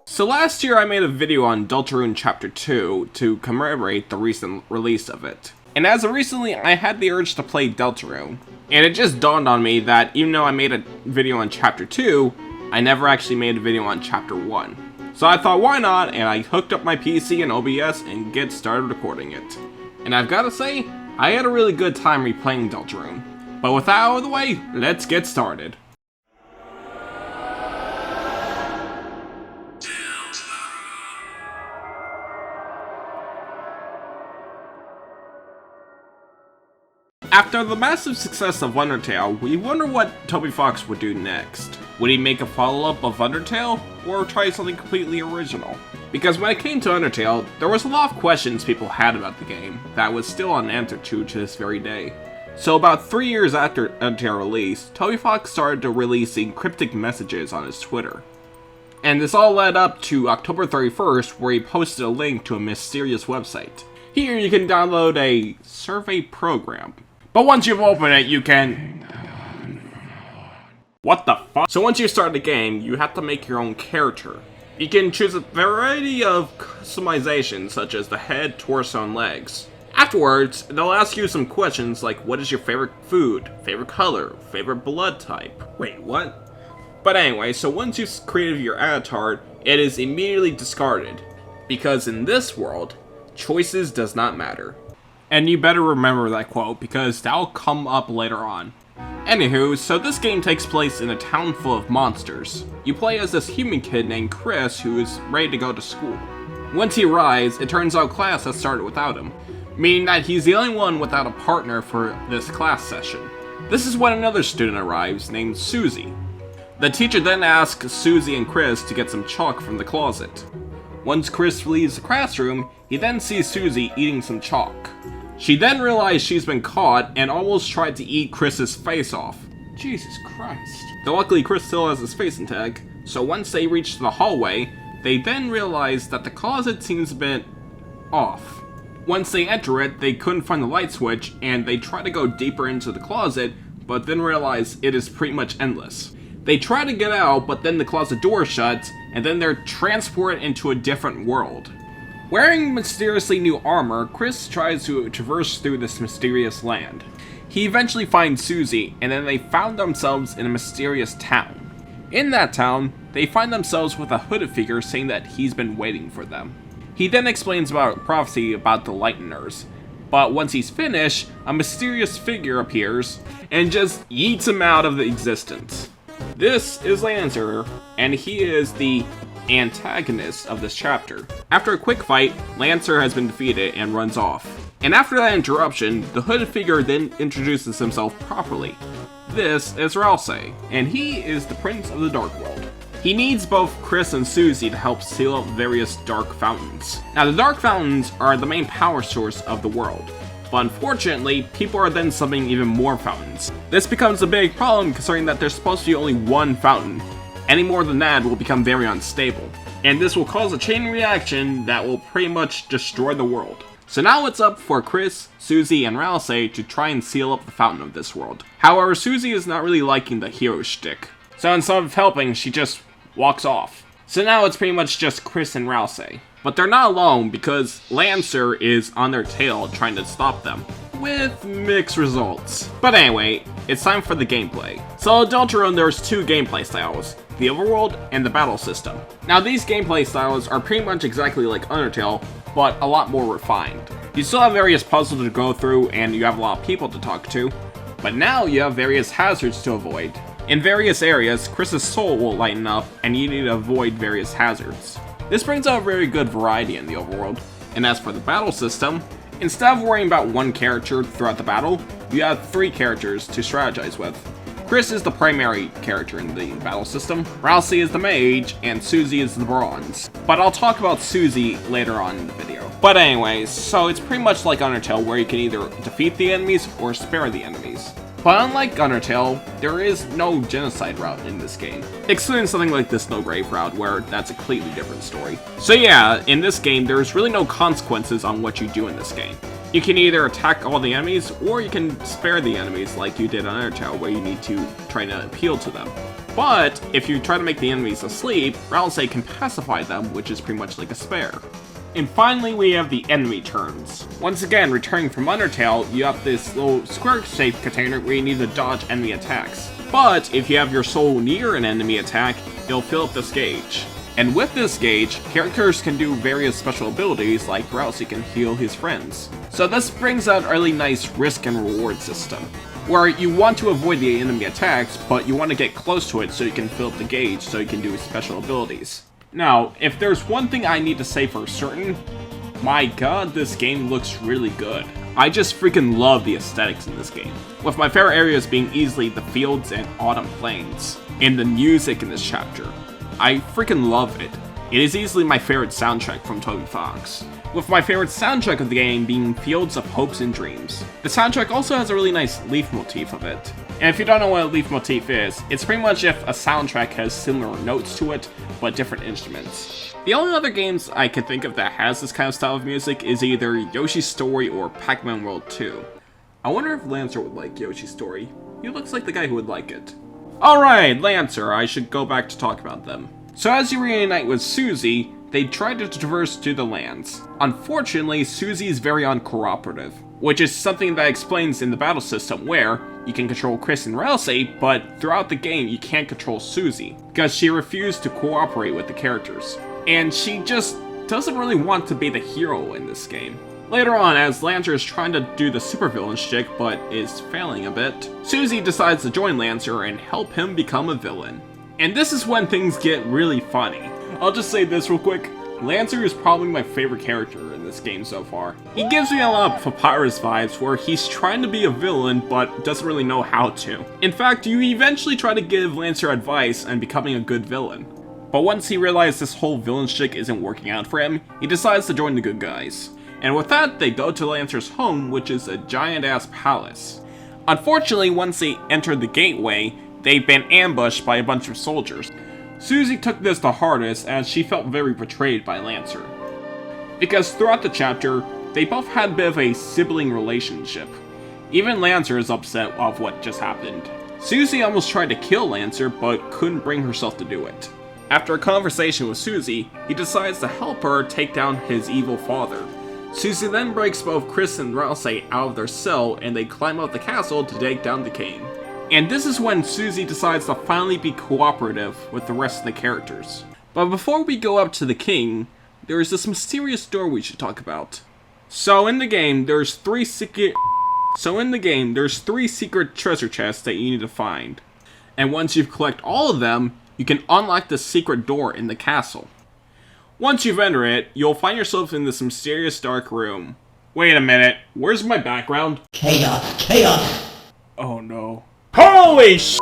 So last year I made a video on Deltarune Chapter 2 to commemorate the recent release of it. And as of recently, I had the urge to play Deltarune. And it just dawned on me that even though I made a video on Chapter 2, I never actually made a video on Chapter 1. So I thought, why not? And I hooked up my PC and OBS and get started recording it. And I've gotta say, I had a really good time replaying Deltarune. But with that out of the way, let's get started. After the massive success of Undertale, we wonder what Toby Fox would do next. Would he make a follow-up of Undertale, or try something completely original? Because when it came to Undertale, there was a lot of questions people had about the game that was still unanswered to this very day. So about 3 years after Undertale release, Toby Fox started to releasing cryptic messages on his Twitter. And this all led up to October 31st, where he posted a link to a mysterious website. Here you can download a survey program. But once you've opened it, you can... What the fuck? So once you start the game, you have to make your own character. You can choose a variety of customizations, such as the head, torso, and legs. Afterwards, they'll ask you some questions like, what is your favorite food, favorite color, favorite blood type? Wait, what? But anyway, so once you've created your avatar, it is immediately discarded. Because in this world, choices does not matter. And you better remember that quote, because that'll come up later on. Anywho, so this game takes place in a town full of monsters. You play as this human kid named Chris who is ready to go to school. Once he arrives, it turns out class has started without him, meaning that he's the only one without a partner for this class session. This is when another student arrives named Susie. The teacher then asks Susie and Chris to get some chalk from the closet. Once Chris leaves the classroom, he then sees Susie eating some chalk. She then realized she's been caught and almost tried to eat Chris's face off. Jesus Christ. Though luckily Chris still has his face intact, so once they reach the hallway, they then realize that the closet seems a bit off. Once they enter it, they couldn't find the light switch, and they try to go deeper into the closet, but then realize it is pretty much endless. They try to get out, but then the closet door shuts, and then they're transported into a different world. Wearing mysteriously new armor, Chris tries to traverse through this mysterious land. He eventually finds Susie, and then they found themselves in a mysterious town. In that town, they find themselves with a hooded figure saying that he's been waiting for them. He then explains about a prophecy about the Lighteners, but once he's finished, a mysterious figure appears and just yeets him out of existence. This is Lancer, and he is the antagonist of this chapter. After a quick fight, Lancer has been defeated and runs off. And after that interruption, the hooded figure then introduces himself properly. This is Ralsei, and he is the Prince of the Dark World. He needs both Chris and Susie to help seal up various dark fountains. Now the dark fountains are the main power source of the world. But unfortunately, people are then summoning even more fountains. This becomes a big problem considering that there's supposed to be only one fountain. Any more than that will become very unstable, and this will cause a chain reaction that will pretty much destroy the world. So now it's up for Chris, Susie, and Ralsei to try and seal up the fountain of this world. However, Susie is not really liking the hero shtick, so instead of helping, she just walks off. So now it's pretty much just Chris and Ralsei. But they're not alone because Lancer is on their tail trying to stop them, with mixed results. But anyway, it's time for the gameplay. So in Deltarune there's two gameplay styles, the overworld and the battle system. Now these gameplay styles are pretty much exactly like Undertale, but a lot more refined. You still have various puzzles to go through and you have a lot of people to talk to, but now you have various hazards to avoid. In various areas, Chris's soul will lighten up and you need to avoid various hazards. This brings out a very good variety in the overworld. And as for the battle system, instead of worrying about one character throughout the battle, you have 3 characters to strategize with. Chris is the primary character in the battle system, Ralsei is the mage, and Susie is the bronze. But I'll talk about Susie later on in the video. But anyways, so it's pretty much like Undertale where you can either defeat the enemies or spare the enemies. But unlike Undertale, there is no genocide route in this game, excluding something like the Snowgrave route where that's a completely different story. So yeah, in this game there's really no consequences on what you do in this game. You can either attack all the enemies, or you can spare the enemies like you did on Undertale, where you need to try to appeal to them. But if you try to make the enemies asleep, Ralsei can pacify them, which is pretty much like a spare. And finally, we have the enemy turns. Once again, returning from Undertale, you have this little square-shaped container where you need to dodge enemy attacks. But if you have your soul near an enemy attack, it'll fill up this gauge. And with this gauge, characters can do various special abilities, like Ralsei can heal his friends. So this brings out a really nice risk and reward system, where you want to avoid the enemy attacks, but you want to get close to it so you can fill up the gauge so you can do special abilities. Now, if there's one thing I need to say for certain, my god, this game looks really good. I just freaking love the aesthetics in this game, with my favorite areas being easily the fields and autumn plains, and the music in this chapter. I freaking love it. It is easily my favorite soundtrack from Toby Fox, with my favorite soundtrack of the game being Fields of Hopes and Dreams. The soundtrack also has a really nice leaf motif of it. And if you don't know what a leaf motif is, it's pretty much if a soundtrack has similar notes to it, but different instruments. The only other games I can think of that has this kind of style of music is either Yoshi's Story or Pac-Man World 2. I wonder if Lancer would like Yoshi's Story. He looks like the guy who would like it. Alright, Lancer, I should go back to talk about them. So as you reunite with Susie, they try to traverse to the lands. Unfortunately, Susie is very uncooperative, which is something that explains in the battle system where you can control Chris and Ralsei, but throughout the game you can't control Susie, because she refused to cooperate with the characters. And she just doesn't really want to be the hero in this game. Later on, as Lancer is trying to do the supervillain shtick but is failing a bit, Susie decides to join Lancer and help him become a villain. And this is when things get really funny. I'll just say this real quick, Lancer is probably my favorite character in this game so far. He gives me a lot of Papyrus vibes where he's trying to be a villain but doesn't really know how to. In fact, you eventually try to give Lancer advice on becoming a good villain. But once he realizes this whole villain shtick isn't working out for him, he decides to join the good guys. And with that, they go to Lancer's home, which is a giant-ass palace. Unfortunately, once they enter the gateway, they've been ambushed by a bunch of soldiers. Susie took this the hardest as she felt very betrayed by Lancer. Because throughout the chapter, they both had a bit of a sibling relationship. Even Lancer is upset of what just happened. Susie almost tried to kill Lancer, but couldn't bring herself to do it. After a conversation with Susie, he decides to help her take down his evil father. Susie then breaks both Chris and Ralsei out of their cell, and they climb out the castle to take down the king. And this is when Susie decides to finally be cooperative with the rest of the characters. But before we go up to the king, there is this mysterious door we should talk about. So in the game, there's three secret treasure chests that you need to find. And once you've collected all of them, you can unlock the secret door in the castle. Once you've entered it, you'll find yourself in this mysterious dark room. Wait a minute, where's my background? Chaos! Oh no. Holy sh**!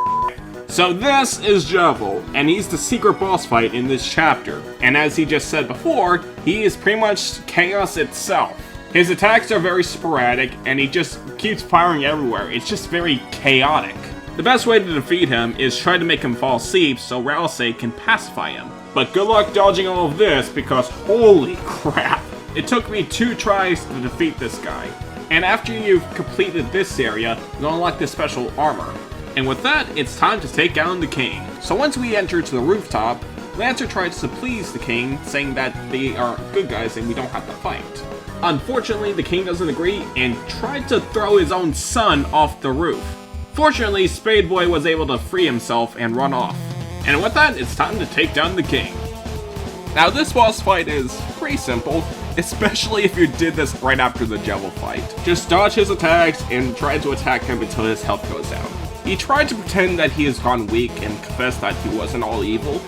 So this is Jevil, and he's the secret boss fight in this chapter. And as he just said before, he is pretty much chaos itself. His attacks are very sporadic, and he just keeps firing everywhere. It's just very chaotic. The best way to defeat him is try to make him fall asleep so Ralsei can pacify him. But good luck dodging all of this because holy crap! It took me 2 tries to defeat this guy. And after you've completed this area, you'll unlock this special armor. And with that, it's time to take down the king. So once we enter to the rooftop, Lancer tries to please the king, saying that they are good guys and we don't have to fight. Unfortunately, the king doesn't agree and tried to throw his own son off the roof. Fortunately, Spade Boy was able to free himself and run off. And with that, it's time to take down the king. Now this boss fight is pretty simple, especially if you did this right after the Jevil fight. Just dodge his attacks and try to attack him until his health goes down. He tried to pretend that he has gone weak and confess that he wasn't all evil,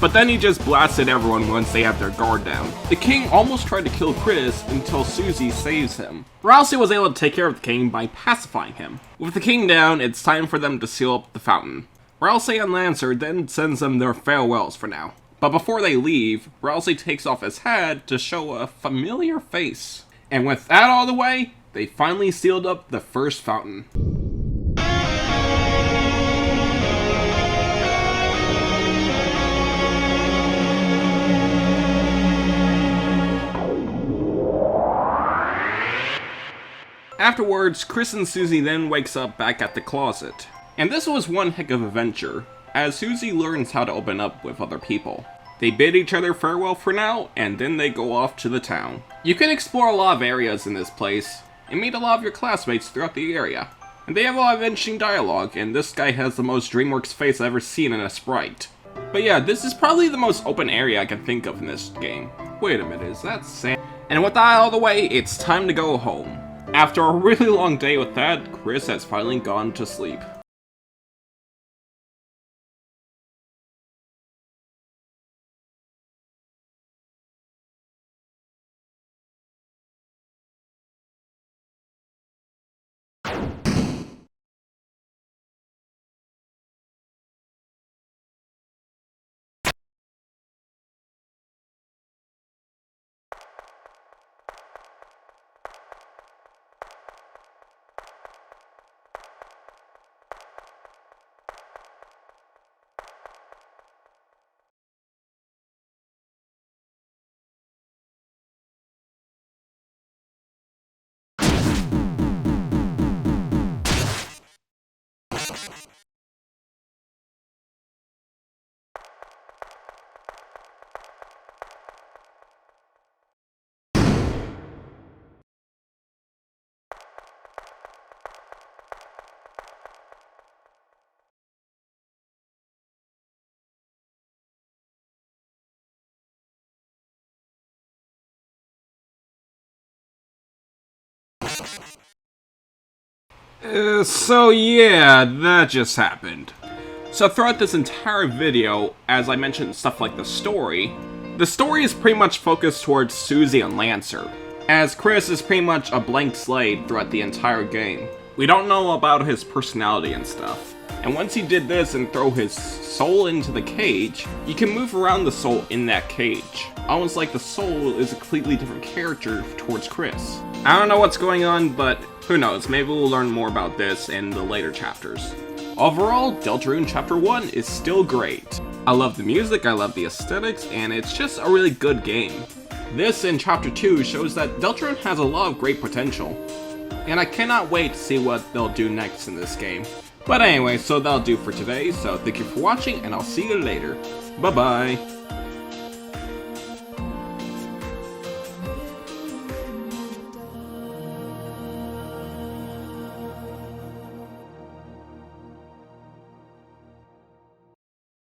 but then he just blasted everyone once they have their guard down. The king almost tried to kill Chris until Susie saves him. Ralsei was able to take care of the king by pacifying him. With the king down, it's time for them to seal up the fountain. Ralsei and Lancer then sends them their farewells for now. But before they leave, Ralsei takes off his hat to show a familiar face. And with that out of the way, they finally sealed up the first fountain. Afterwards, Chris and Susie then wakes up back at the closet. And this was one heck of an adventure, as Susie learns how to open up with other people. They bid each other farewell for now, and then they go off to the town. You can explore a lot of areas in this place, and meet a lot of your classmates throughout the area. And they have a lot of interesting dialogue, and this guy has the most DreamWorks face I've ever seen in a sprite. But yeah, this is probably the most open area I can think of in this game. Wait a minute, is that Sam? And with that out of the way, it's time to go home. After a really long day with that, Chris has finally gone to sleep. So yeah, that just happened. So throughout this entire video, as I mentioned stuff like the story is pretty much focused towards Susie and Lancer, as Chris is pretty much a blank slate throughout the entire game. We don't know about his personality and stuff. And once he did this and throw his soul into the cage, you can move around the soul in that cage. Almost like the soul is a completely different character towards Chris. I don't know what's going on, but who knows, maybe we'll learn more about this in the later chapters. Overall, Deltarune Chapter 1 is still great. I love the music, I love the aesthetics, and it's just a really good game. This in Chapter 2 shows that Deltarune has a lot of great potential, and I cannot wait to see what they'll do next in this game. But anyway, so that'll do for today, so thank you for watching, and I'll see you later. Bye bye!